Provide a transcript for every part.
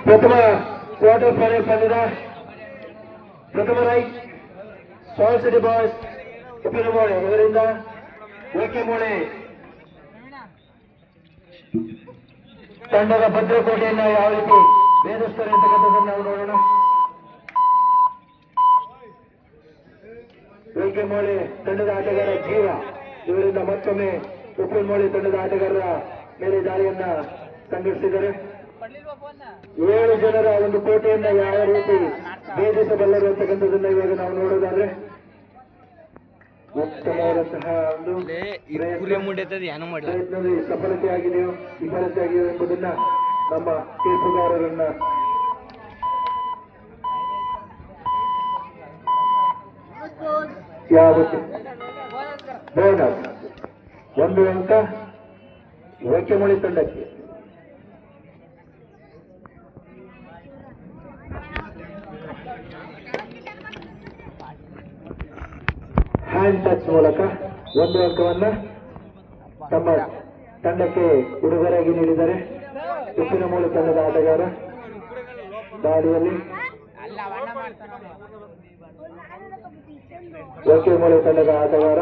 ಪ್ರಥಮ quarter final ಪಂದ್ಯದ ಪ್ರಥಮ ರೈಟ್ ಸಾಲ್ ಸಿಟಿ ಬಾಯ್ಸ್ ಉಪ್ಪಿನಮೂಳೆ ಇವರಿಂದ ಓಕೆಮೂಳೆ ತಂಡದ ಭದ್ರಕೋಟೆಯನ್ನ ಯಾವ ರೀತಿ ಭೇದಿಸ್ತಾರೆ ಅಂತಕ್ಕಂಥದ್ದನ್ನು ನಾವು ನೋಡೋಣ. ಓಕೆಮೂಳೆ ತಂಡದ ಆಟಗಾರ ಜೀವ ಇವರಿಂದ ಮತ್ತೊಮ್ಮೆ ಉಪ್ಪಿನಮೂಳೆ ತಂಡದ ಆಟಗಾರರ ಮೇಲೆ ದಾಳಿಯನ್ನ ಸಂಘಟಿಸಿದ್ದಾರೆ. 7 ಜನರ ಒಂದು ಕೋಟೆಯನ್ನ ಯಾವ ರೀತಿ ಭೇದಿಸಬಲ್ಲರು ಅಂತಕ್ಕಂಥದ್ದನ್ನ ಇವಾಗ ನಾವು ನೋಡೋದಾದ್ರೆ ಉತ್ತಮವಾದಂತಹ ಒಂದು ಪ್ರಯತ್ನದಲ್ಲಿ ಸಫಲತೆಯಾಗಿದೆಯೋ ವಿಫಲತೆಯಾಗಿದೆಯೋ ಎಂಬುದನ್ನ ನಮ್ಮ ತೀರ್ಪುಗಾರರನ್ನ ಯಾವುದು ಬೋನಸ್ 1 ಅಂಕ ಓಕೆಮೂಳೆ ತಂಡಕ್ಕೆ. ಹ್ಯಾಂಡ್ ಟಚ್ ಮೂಲಕ 1 ಅಂಕವನ್ನ ತಮ್ಮ ತಂಡಕ್ಕೆ ಉಡುಗೊರೆಯಾಗಿ ನೀಡಿದ್ದಾರೆ. ಉಪ್ಪಿನಮೂಳೆ ತಂಡದ ಆಟಗಾರ ದಾಳಿಯಲ್ಲಿ ಓಕೆಮೂಳೆ ತಂಡದ ಆಟಗಾರ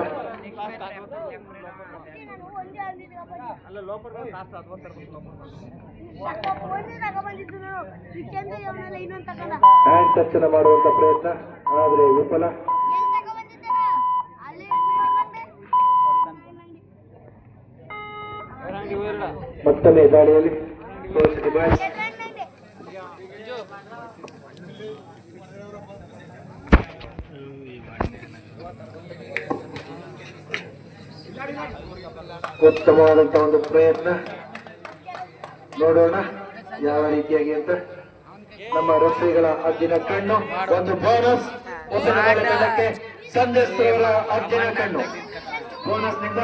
ಹ್ಯಾಂಡ್ ಟಚ್ ಮಾಡುವಂತ ಪ್ರಯತ್ನ ಆದರೆ ವಿಫಲ. ಮತ್ತೊಮ್ಮೆ ದಾಳಿಯಲ್ಲಿ ಉತ್ತಮವಾದಂತಹ ಒಂದು ಪ್ರಯತ್ನ ನೋಡೋಣ ಯಾವ ರೀತಿಯಾಗಿ ಅಂತ. ನಮ್ಮ ರೆಫ್ರಿಗಳ ಅರ್ಜಿನ ಕಣ್ಣು ಒಂದು ಬೋನಸ್ ತಂಡಕ್ಕೆ ಸಂದೇಶಗಳ ಅರ್ಜಿನ ಕಣ್ಣು ಬೋನಸ್ನಿಂದ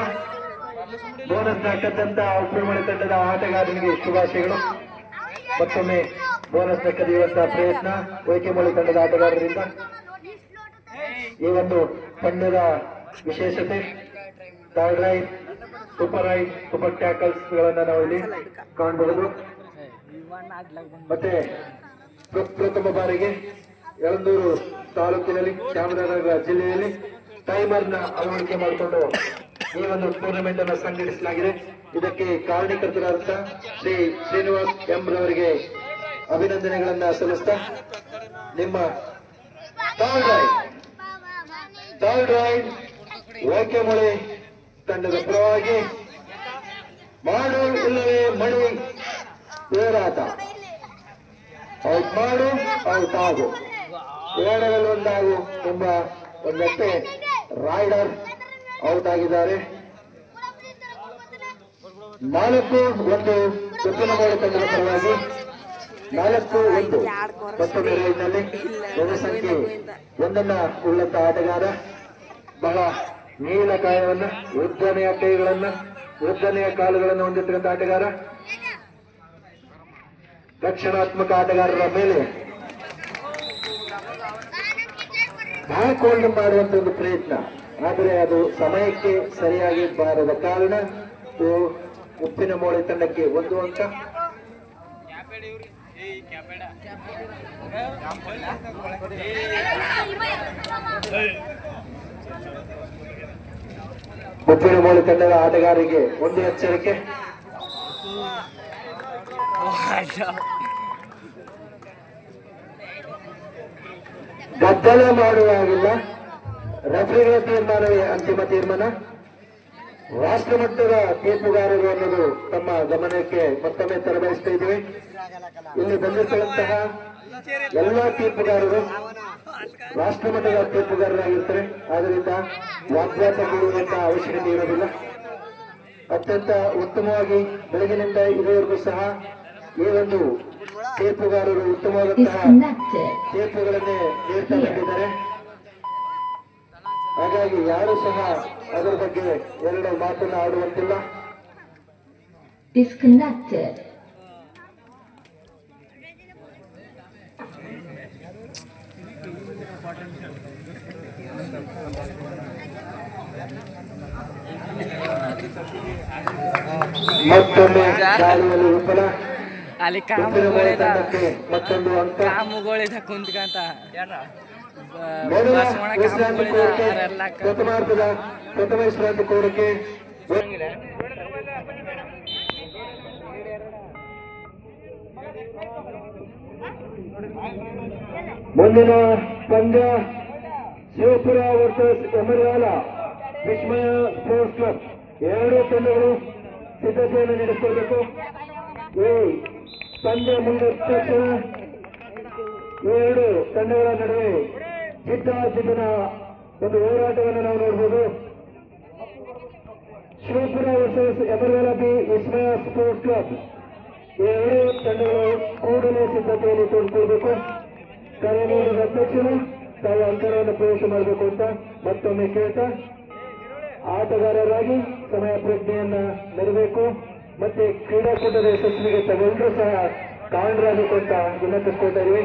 ಬೋನಸ್ ದಕ್ಕಂತ ಉಪ್ಪಿನಮೂಳೆ ತಂಡದ ಆಟಗಾರರಿಗೆ ಶುಭಾಶಯಗಳು. ಮತ್ತೊಮ್ಮೆ ಬೋನಸ್ ಕದಿಯುವಂತಹ ಪ್ರಯತ್ನ ಓಕೆಮೂಳೆ ತಂಡದ ಆಟಗಾರರಿಂದ. ಈ ಒಂದು ಪಂದ್ಯದ ವಿಶೇಷತೆ third raid, super raid, super tackles ಗಳನ್ನ ನಾವು ಇಲ್ಲಿ ಕಾಣಬಹುದು. ಮತ್ತೆ ಪ್ರಥಮ ಬಾರಿಗೆ ಯಳಂದೂರು ತಾಲೂಕಿನಲ್ಲಿ ಚಾಮರಾಜನಗರ ಜಿಲ್ಲೆಯಲ್ಲಿ ಟೈಮರ್ ನ ಅಳವಡಿಕೆ ಮಾಡಿಕೊಂಡು ಈ ಒಂದು ಟೂರ್ನಮೆಂಟ್ ಅನ್ನು ಸಂಘಟಿಸಲಾಗಿದೆ. ಇದಕ್ಕೆ ಕಾರಣೀಕರ್ತರಾದ ಶ್ರೀ ಶ್ರೀನಿವಾಸ್ ಎಂ ರವರಿಗೆ ಅಭಿನಂದನೆಗಳನ್ನ ಸಲ್ಲಿಸ್ತಾ ನಿಮ್ಮ ಥರ್ಡ್ ರೈಡ್ ಓಕೆಮೂಳೆ ತಂಡದ ಪರವಾಗಿ ಮಾಡು ಇಲ್ಲವೇ ಮಣಿ ಹೋರಾಟ. ಔಟ್ ಮಾಡು ಔಟ್ ಆಗು, ಎರಡರಲ್ಲಿ ಒಂದಾಗು ಎಂಬ ಒಂದಷ್ಟೇ ರೈಡರ್ ಔಟ್ ಆಗಿದ್ದಾರೆ. 4-1 ಉಪ್ಪಿನಮೂಳೆ ತಂಡದ ಪರವಾಗಿ 4-1 ಮತ್ತೊಂದು ರೈಡ್ನಲ್ಲಿ ಜನಸಂಖ್ಯೆ 1 ಉಳ್ಳಂತ ಆಟಗಾರ ಬಹಳ ನೀಲ ಕಾಯವನ್ನ ಉದ್ದನೆಯ ಕೈಗಳನ್ನ ಉದ್ದನೆಯ ಕಾಲುಗಳನ್ನು ಹೊಂದಿರ್ತಕ್ಕಂಥ ಆಟಗಾರ ರಕ್ಷಣಾತ್ಮಕ ಆಟಗಾರರ ಮೇಲೆ ಬ್ಯಾಕ್ ಹೋಲ್ಡ್ ಮಾಡುವಂತ ಒಂದು ಪ್ರಯತ್ನ, ಆದರೆ ಅದು ಸಮಯಕ್ಕೆ ಸರಿಯಾಗಿ ಬಾರದ ಕಾರಣ ಉಪ್ಪಿನಮೂಳೆ ತಂಡಕ್ಕೆ 1 ಅಂಕ. ಉಪ್ಪಿನಮೂಳೆ ತಂಡದ ಆಟಗಾರರಿಗೆ ಒಂದು ಎಚ್ಚರಿಕೆ. ಗದ್ದಲ ಮಾಡುವಾಗಿಲ್ಲ, ರೆಫ್ರಿಗಳ ತೀರ್ಮಾನವೇ ಅಂತಿಮ ತೀರ್ಮಾನ. ರಾಷ್ಟ್ರ ಮಟ್ಟದ ತೀರ್ಪುಗಾರರು ಅನ್ನೋದು ತಮ್ಮ ಗಮನಕ್ಕೆ ಮತ್ತೊಮ್ಮೆ ತರಬಯಸ್ತಾ ಇದ್ದೀವಿ. ಇಲ್ಲಿ ಬಂದಿರ್ತಕ್ಕಂತಹ ಎಲ್ಲ ತೀರ್ಪುಗಾರರು ರಾಷ್ಟ್ರ ಮಟ್ಟದ ತೀರ್ಪುಗಾರರಾಗಿರ್ತಾರೆ. ಆದ್ದರಿಂದ ವಾಗ್ವಾದ ಮಾಡುವಂತಹ ಅವಶ್ಯಕತೆ ಇರೋದಿಲ್ಲ. ಅತ್ಯಂತ ಉತ್ತಮವಾಗಿ ಬೆಳಗಿನಿಂದ ಇದುವರೆಗೂ ಸಹ ಈ ಒಂದು ತೀರ್ಪುಗಾರರು ಉತ್ತಮವಾದಂತಹ ತೀರ್ಪುಗಳನ್ನೇ ನೀಡ್ತಾ ಬಂದಿದ್ದಾರೆ. ಹಾಗಾಗಿ ಯಾರು ಸಹ ಅದರ ಬಗ್ಗೆ ಎರಡು ಮಾತನ್ನು ಆಡುವಂತಿಲ್ಲ. ಮತ್ತೊಮ್ಮೆ ದಾಳಿಯಲ್ಲಿ ವಿಫಲ. ಅಲ್ಲಿ ಮತ್ತೊಂದು ಅಂಕ. ಕಾಮುಗಳಿದ ಕುಂತ್ಕಂತ ಪ್ರಥಮಾರ್ಧದ ಪ್ರಥಮ ವಿಶ್ರಾಂತಿ ಕೋರಿಕೆ. ಮುಂದಿನ ಪಂದ್ಯ ಶಿವಪುರ ವರ್ಸಸ್ ಎಮರ್ಗಾಲ ವಿಸ್ಮಯ ಸ್ಪೋರ್ಟ್ಸ್ ಕ್ಲಬ್. ಎರಡೂ ತಂಡಗಳು ಸಿದ್ಧತೆಯನ್ನು ನಡೆಸಿಕೊಳ್ಳಬೇಕು. ಈ ಪಂದ್ಯ ಮುಗಿದ ತಕ್ಷಣ ಎರಡು ತಂಡಗಳ ನಡುವೆ ಜಿದ್ದಾಜಿದ್ದಿನ ಒಂದು ಹೋರಾಟವನ್ನು ನಾವು ನೋಡಬಹುದು. ಶಿವಪುರ ವರ್ಸಸ್ ಎಮರ್ಗಾಲ ಬಿ ವಿಸ್ಮಯ ಸ್ಪೋರ್ಟ್ಸ್ ಕ್ಲಬ್. ಎರಡೂ ತಂಡಗಳು ಕೂಡಲೇ ಸಿದ್ಧತೆಯಲ್ಲಿ ತೋರಿಸಿಕೊಳ್ಬೇಕು. ಕಾರ್ಯನಿರ್ವಹಣಾ ಅಧ್ಯಕ್ಷರು ತಾವು ಅಂಕಣವನ್ನು ಪ್ರವೇಶ ಮಾಡಬೇಕು ಅಂತ ಮತ್ತೊಮ್ಮೆ ಕೇಳ್ತಾ, ಆಟಗಾರರಾಗಿ ಸಮಯ ಪ್ರಜ್ಞೆಯನ್ನ ಮೆರಬೇಕು. ಮತ್ತೆ ಕ್ರೀಡಾಕೂಟದ ಯಶಸ್ವಿಗೆ ತಗೊಂಡ್ರು ಸಹ ಕಾರಣರಾಗಬೇಕು ಅಂತ ವಿನಂತಿಸ್ಕೊಳ್ತಾ ಇದೀವಿ.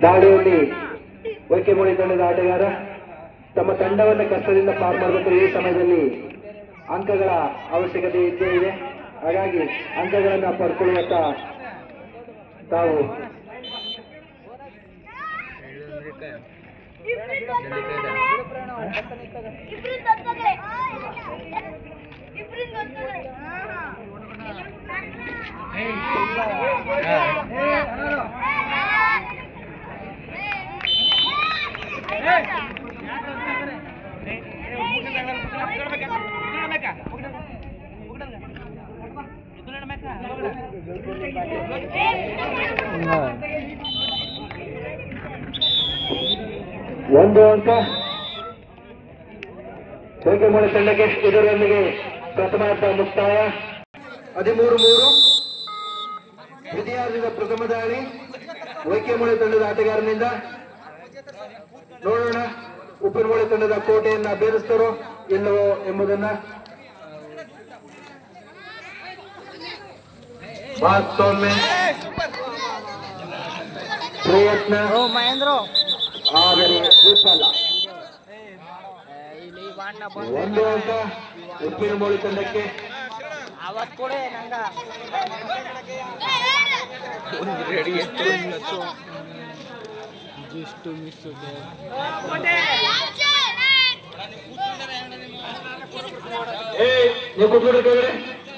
ದಾಳಿಯಲ್ಲಿ ವೈಕೆಮೂಳಿ ತಂಡದ ಆಟಗಾರ ತಮ್ಮ ತಂಡವನ್ನು ಕಷ್ಟದಿಂದ ಪಾರು ಮಾಡಬೇಕು. ಈ ಸಮಯದಲ್ಲಿ ಅಂಕಗಳ ಅವಶ್ಯಕತೆ ಇದ್ದೇ ಇದೆ. ಹಾಗಾಗಿ ಅಂಕಗಳನ್ನು ಪಡ್ಕೊಳ್ಳುವತ್ತ ತಾವು ಒಂದು ಅಂಕ ವೈಕೆಮೂಳಿ ತಂಡಕ್ಕೆ. ಇದರೊಂದಿಗೆ ಪ್ರಥಮಾರ್ಧ ಮುಕ್ತಾಯ. 13-3 ದ್ವಿತೀಯಾರ್ಧದ ಪ್ರಥಮ ದಾಳಿ ವೈಕೆಮೂಳಿ ತಂಡದ ಆಟಗಾರನಿಂದ. ನೋಡೋಣ ಉಪ್ಪಿನಮೂಳಿ ತಂಡದ ಕೋಟೆಯನ್ನ ಬೇರಿಸ್ತಾರೋ ಇಲ್ಲವೋ ಎಂಬುದನ್ನ. ಮತ್ತೊಮ್ಮೆ ಪ್ರಯತ್ನ ಆದರೆ ವಿಫಲ. ಒಂದು ಅಂಕ ಉಪ್ಪಿನಮೂಳಿ ತಂಡಕ್ಕೆ. ನೀವು ಕೂತ್ಬಿಡ್ರಿ,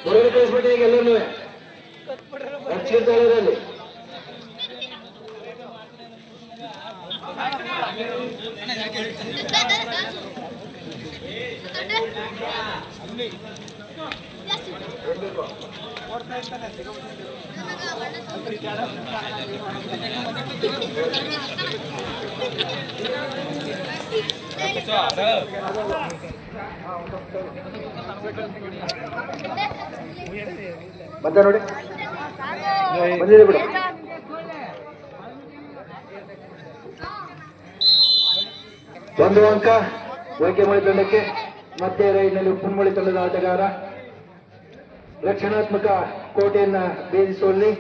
ಹೊರಗಡೆ ಕಳಿಸ್ಬಿಟ್ಟು ಈಗ ಎಲ್ಲರೂ ಹಚ್ಚಿರ್ತಾರಲ್ಲಿ. ಮತ್ತೆ ನೋಡಿ ಬಂದಿದೆ ಬಿಡು. ಒಂದು ಅಂಕ ವೈಕೆಮೂಳಿ ತಂಡಕ್ಕೆ. ಮತ್ತೆ ರೈಲಿನಲ್ಲಿ ಉಪ್ಪಿನಮೂಳಿ ತಂಡದ ಆಟಗಾರ ರಕ್ಷಣಾತ್ಮಕ ಕೋಟೆಯನ್ನ ಭೇದಿಸುವಲ್ಲಿ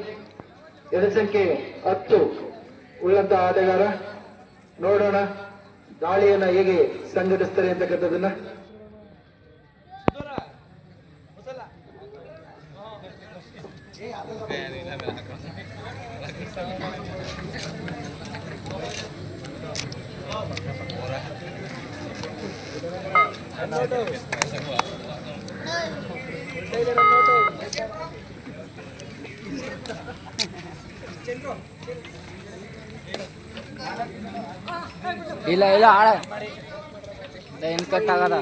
ಜನಸಂಖ್ಯೆ 10 ಉಳ್ಳಂತಹ ಆಟಗಾರ. ನೋಡೋಣ ದಾಳಿಯನ್ನ ಹೇಗೆ ಸಂಘಟಿಸ್ತಾರೆ ಅಂತಕ್ಕಂಥದನ್ನ. ಇಲ್ಲ ಇಲ್ಲ ಆಳ ಏನ್ ಕಟ್ ಆಗದ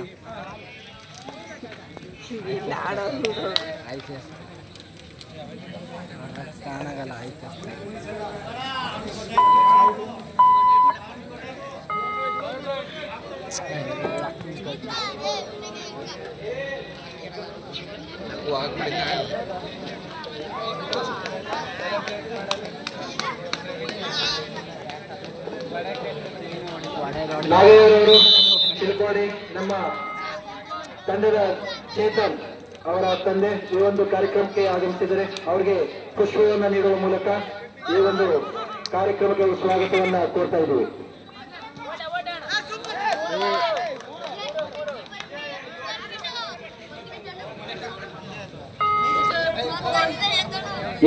ಆಯ್ತು ಕಾಣಾಗಲ್ಲ. ಆಯ್ತು ನಾಗೇರವರು ಚಿಲ್ಕೋಡಿ ನಮ್ಮ ತಂಡದ ಚೇತನ್ ಅವರ ತಂದೆ ಈ ಒಂದು ಕಾರ್ಯಕ್ರಮಕ್ಕೆ ಆಗಮಿಸಿದರೆ ಅವರಿಗೆ ಪುಷ್ಪವನ್ನು ನೀಡುವ ಮೂಲಕ ಈ ಒಂದು ಕಾರ್ಯಕ್ರಮಕ್ಕೆ ಸ್ವಾಗತವನ್ನ ಕೋರ್ತಾ ಇದ್ದೀವಿ.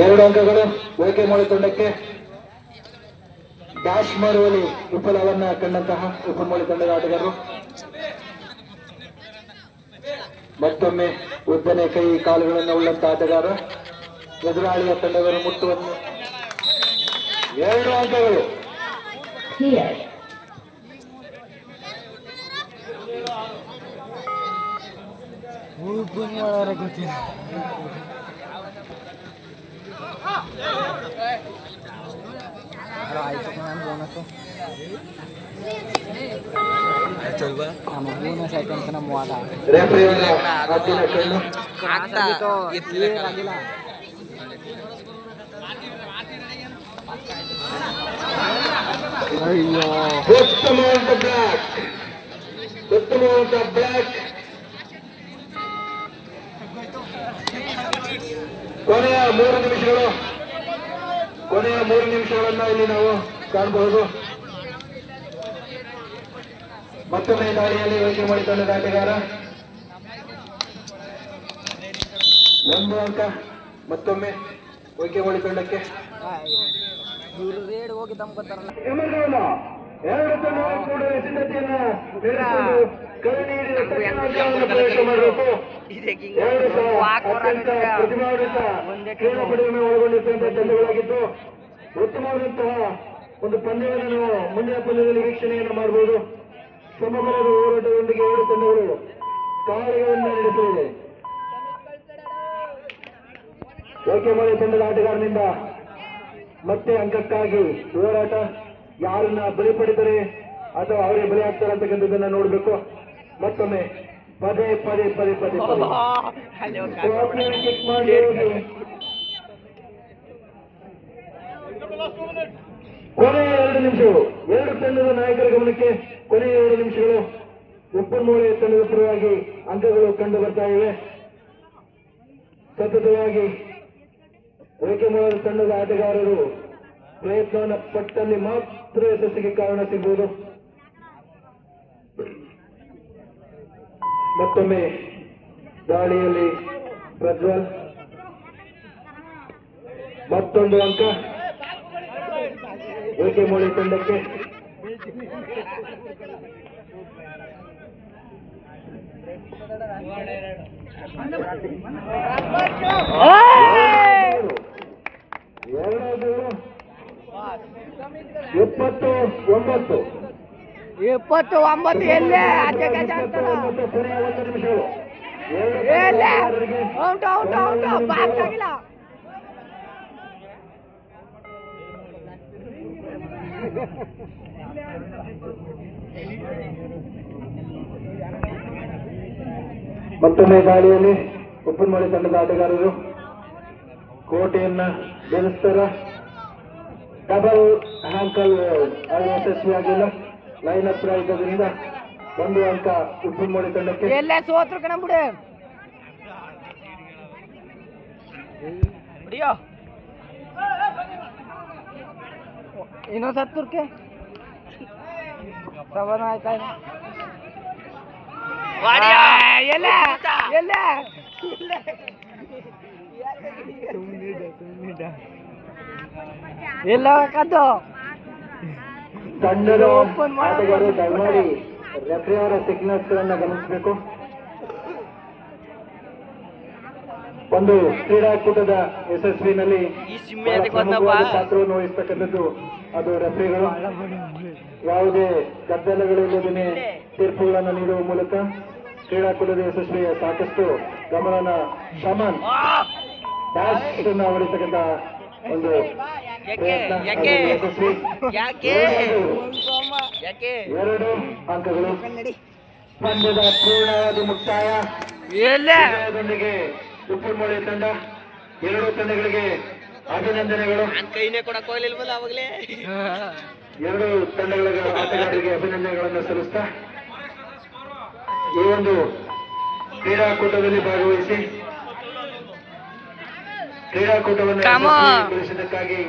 ಎರಡು ಅಂಕಗಳು ಓಕೆಮೋಳಿ ತಂಡಕ್ಕೆ. ಡ್ಯಾಶ್ ಮಾಡುವಲ್ಲಿ ವಿಫಲವನ್ನ ಕಂಡಂತಹ ಉಪಮೋಳಿ ತಂಡದ ಆಟಗಾರರು ಮತ್ತೊಮ್ಮೆ ಉದ್ದನೆ ಕೈ ಕಾಲುಗಳನ್ನು ಉಳ್ಳಂತ ಆಟಗಾರ ಎದುರಾಳಿಯ ತಂಡವನ್ನು ಮುಟ್ಟುವನ್ನು. ಎರಡು ಅಂಕಗಳು. ರೆಫ್ರಿಯವರ ಹದ್ದಿನ ಕಣ್ಣು. ಉತ್ತಮವಾದ ಬ್ಲಾಕ್, ಉತ್ತಮವಾದ ಬ್ಲಾಕ್. ಕೊನೆಯ 3 ನಿಮಿಷಗಳು, ಕೊನೆಯ 3 ನಿಮಿಷಗಳನ್ನ ಇಲ್ಲಿ ನಾವು ಕಾಣಬಹುದು. ಮತ್ತೊಮ್ಮೆ ದಾಳಿಯಲ್ಲಿ ಓಕೆಮೋಳಿ ತಂಡದ ಆಟಗಾರ 1 ಅಂಕ ಮತ್ತೊಮ್ಮೆ ಓಕೆಮೋಳಿ ತಂಡಕ್ಕೆ. ಎರಡು ತಂಡಗಳು ಕೂಡ ಸಿದ್ಧತೆಯನ್ನ ನಡೆಸಿಕೊಂಡು ಕರೆ ನೀಡಿದ ತಕ್ಷಣ ಪ್ರವೇಶ ಮಾಡಬೇಕು. ಎರಡು ಸಹ ಅತ್ಯಂತ ಪ್ರತಿಭಾನ್ವಿತ ಕ್ರೀಡಾಪಟುಗಳನ್ನು ಒಳಗೊಂಡಿದ್ದಂತಹ ತಂಡಗಳಾಗಿದ್ದು ಉತ್ತಮವಾದಂತಹ ಒಂದು ಪಂದ್ಯವನ್ನು ನಾವು ಮುಂದಿನ ಪಂದ್ಯದಲ್ಲಿ ವೀಕ್ಷಣೆಯನ್ನು ಮಾಡಬಹುದು. ಸಮಬಲದ ಹೋರಾಟದೊಂದಿಗೆ ಎರಡು ತಂಡಗಳು ಕಾರ್ಯವನ್ನು ನಡೆಸಲಿದೆ. ಓಕೆಮೋಳಿ ತಂಡದ ಆಟಗಾರನಿಂದ ಮತ್ತೆ ಅಂಕಕ್ಕಾಗಿ ಹೋರಾಟ. ಯಾರನ್ನ ಬಲಿ ಪಡಿತಾರೆ ಅಥವಾ ಅವರೇ ಬಲಿ ಆಗ್ತಾರೆ ಅಂತಕ್ಕಂಥದ್ದನ್ನ ನೋಡಬೇಕು. ಮತ್ತೊಮ್ಮೆ ಪದೇ ಪದೇ ಪದೇ ಪದೇ ಕಿಕ್ ಮಾಡಿ ಕೊನೆಯ 2 ನಿಮಿಷಗಳು. ಎರಡು ತಂಡದ ನಾಯಕರ ಗಮನಕ್ಕೆ ಕೊನೆಯ 2 ನಿಮಿಷಗಳು. ಉಪ್ಪನ್ಮೂಳೆ ತಂಡದ ಪರವಾಗಿ ಅಂಕಗಳು ಕಂಡು ಬರ್ತಾ ಇವೆ. ಸತತವಾಗಿ ಓಕೆಮೋಳಿ ತಂಡದ ಆಟಗಾರರು ಪ್ರಯತ್ನವನ್ನು ಪಟ್ಟಲ್ಲಿ ಮಾತ್ರ ಯಶಸ್ಸಿಗೆ ಕಾರಣ ಸಿಗಬಹುದು. ಮತ್ತೊಮ್ಮೆ ದಾಳಿಯಲ್ಲಿ ಪ್ರಜ್ವಲ್ ಮತ್ತೊಂದು ಅಂಕ ಓಕೆಮೋಳಿ ತಂಡಕ್ಕೆ. ಎರಡೂ 29 ಎಲ್ಲೇ ಕೊನೆಯ 1 ನಿಮಿಷಗಳು. ಮತ್ತೊಮ್ಮೆ ದಾಳಿಯಲ್ಲಿ ಉಪ್ಪನ್ಮೂಳೆ ತಂಡದ ಆಟಗಾರರು ಕೋಟೆಯನ್ನ ಬೆಳೆಸ್ತಾರ. ಡಬಲ್ ಹ್ಯಾಂಕಲ್ ಅದು ಯಶಸ್ವಿಯಾಗಿಲ್ಲ. ಲೈನ್ ಹತ್ರ ಇದ್ದರಿಂದ 1 ಅಂಕ ಉಪ್ಪನ್ಮೂಳೆ ತಂಡಕ್ಕೆ. ಎಲ್ಲೇ ಸೋತ್ರು ಕಣ ಬಿಡು. ಇನ್ನೊಂದು ಸತ್ತುರ್ಕೆ ಸವನ ಆಯ್ತಾ ಎಲ್ಲ ಎಲ್ಲ ಎಲ್ಲ ಕದ್ದು ತಂಡದ ಆಟಗಾರರು ದಯಮಾಡಿ ರೆಫ್ರಿಯವರ ಸಿಗ್ನಲ್ಸ್ ಗಳನ್ನ ಗಮನಿಸಬೇಕು. ಒಂದು ಕ್ರೀಡಾಕೂಟದ ಯಶಸ್ವಿನಲ್ಲಿ ಪಾತ್ರವನ್ನು ವಹಿಸತಕ್ಕಂಥದ್ದು ಅದು ರೆಫ್ರಿಗಳು. ಯಾವುದೇ ಗದ್ದಲಗಳಿಲ್ಲದೇ ತೀರ್ಪುಗಳನ್ನು ನೀಡುವ ಮೂಲಕ ಕ್ರೀಡಾಕೂಟದ ಯಶಸ್ವಿಯ ಸಾಕಷ್ಟು ಗಮನ ಶಮನ್ ಡ್ಯಾಶ್ ಅನ್ನು ಹೊಡಿತಕ್ಕಂಥ ಒಂದು ಪ್ರಯತ್ನ ಯಶಸ್ವಿ. 2 ಅಂಕಗಳು. ಪಂದ್ಯದ ಪೂರ್ಣವಾದ ಮುಕ್ತಾಯದೊಂದಿಗೆ ಉಪ್ಪನ್ಮೂಳೆ ತಂಡ 2 ತಂಡಗಳಿಗೆ ಅಭಿನಂದನೆಗಳು. ಕೈನೇ ಕೊಡಕ್ ಹೋಗ್ಲಿಲ್ವಲ್ಲ ಅವಾಗಲೇ. 2 ತಂಡಗಳ ಆಟಗಾರರಿಗೆ ಅಭಿನಂದನೆಗಳನ್ನು ಸಲ್ಲಿಸ್ತಾ ಈ ಒಂದು ಕ್ರೀಡಾಕೂಟದಲ್ಲಿ ಭಾಗವಹಿಸಿ ಕ್ರೀಡಾಕೂಟವನ್ನು ಯಶಸ್ವಿಗೊಳಿಸಿದ್ದಕ್ಕಾಗಿ